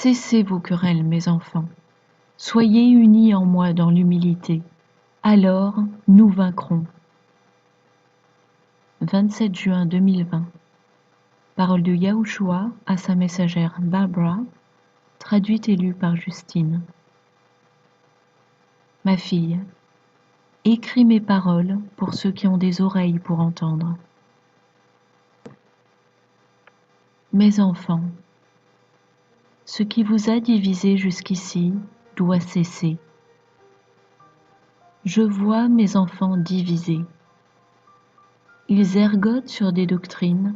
Cessez vos querelles, mes enfants. Soyez unis en moi dans l'humilité. Alors, nous vaincrons. 27 juin 2020. Parole de Yahushua à sa messagère Barbara, traduite et lue par Justine. Ma fille, écris mes paroles pour ceux qui ont des oreilles pour entendre. Mes enfants, ce qui vous a divisé jusqu'ici doit cesser. Je vois mes enfants divisés. Ils ergotent sur des doctrines,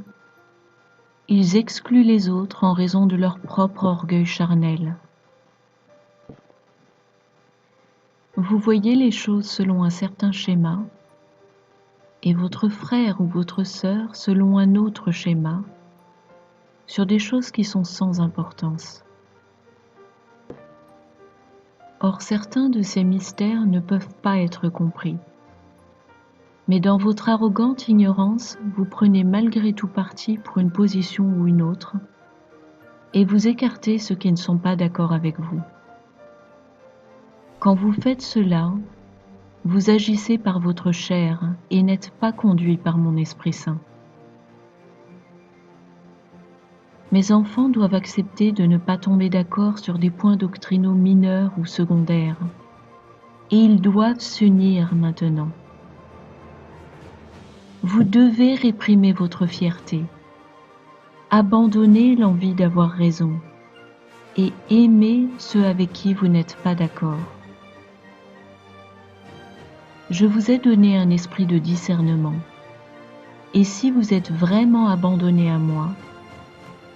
ils excluent les autres en raison de leur propre orgueil charnel. Vous voyez les choses selon un certain schéma, et votre frère ou votre sœur selon un autre schéma, sur des choses qui sont sans importance. Or, certains de ces mystères ne peuvent pas être compris. Mais dans votre arrogante ignorance, vous prenez malgré tout parti pour une position ou une autre, et vous écartez ceux qui ne sont pas d'accord avec vous. Quand vous faites cela, vous agissez par votre chair et n'êtes pas conduit par mon Esprit Saint. Mes enfants doivent accepter de ne pas tomber d'accord sur des points doctrinaux mineurs ou secondaires, et ils doivent s'unir maintenant. Vous devez réprimer votre fierté, abandonner l'envie d'avoir raison, et aimer ceux avec qui vous n'êtes pas d'accord. Je vous ai donné un esprit de discernement, et si vous êtes vraiment abandonné à moi,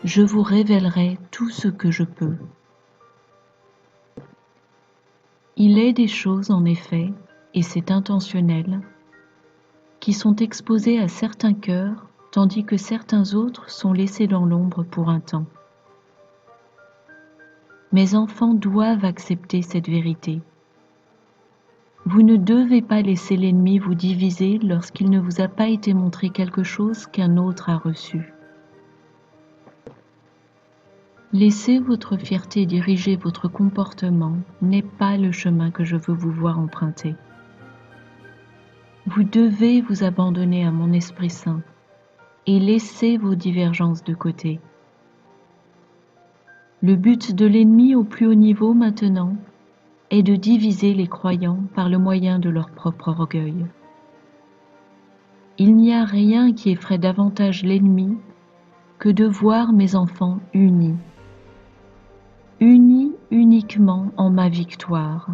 je vous révélerai tout ce que je peux. Il est des choses, en effet, et c'est intentionnel, qui sont exposées à certains cœurs, tandis que certains autres sont laissés dans l'ombre pour un temps. Mes enfants doivent accepter cette vérité. Vous ne devez pas laisser l'ennemi vous diviser lorsqu'il ne vous a pas été montré quelque chose qu'un autre a reçu. Laisser votre fierté diriger votre comportement n'est pas le chemin que je veux vous voir emprunter. Vous devez vous abandonner à mon Esprit Saint et laisser vos divergences de côté. Le but de l'ennemi au plus haut niveau maintenant est de diviser les croyants par le moyen de leur propre orgueil. Il n'y a rien qui effraie davantage l'ennemi que de voir mes enfants unis uniquement en ma victoire,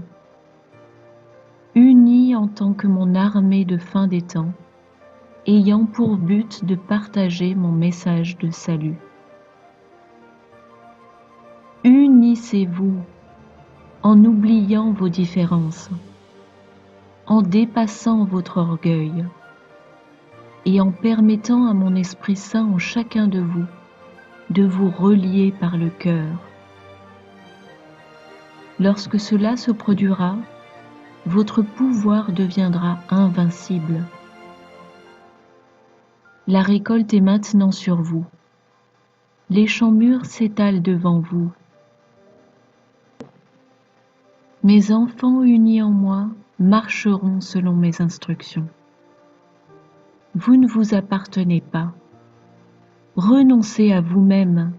unis en tant que mon armée de fin des temps, ayant pour but de partager mon message de salut. Unissez-vous en oubliant vos différences, en dépassant votre orgueil et en permettant à mon Esprit Saint en chacun de vous relier par le cœur. Lorsque cela se produira, votre pouvoir deviendra invincible. La récolte est maintenant sur vous. Les champs mûrs s'étalent devant vous. Mes enfants unis en moi marcheront selon mes instructions. Vous ne vous appartenez pas. Renoncez à vous-même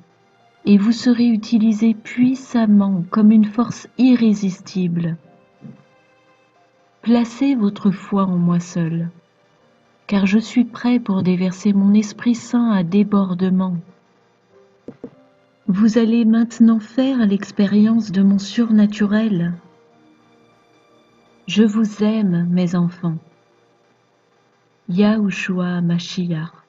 et vous serez utilisés puissamment comme une force irrésistible. Placez votre foi en moi seul, car je suis prêt pour déverser mon Esprit Saint à débordement. Vous allez maintenant faire l'expérience de mon surnaturel. Je vous aime, mes enfants. Yahushua Mashiach.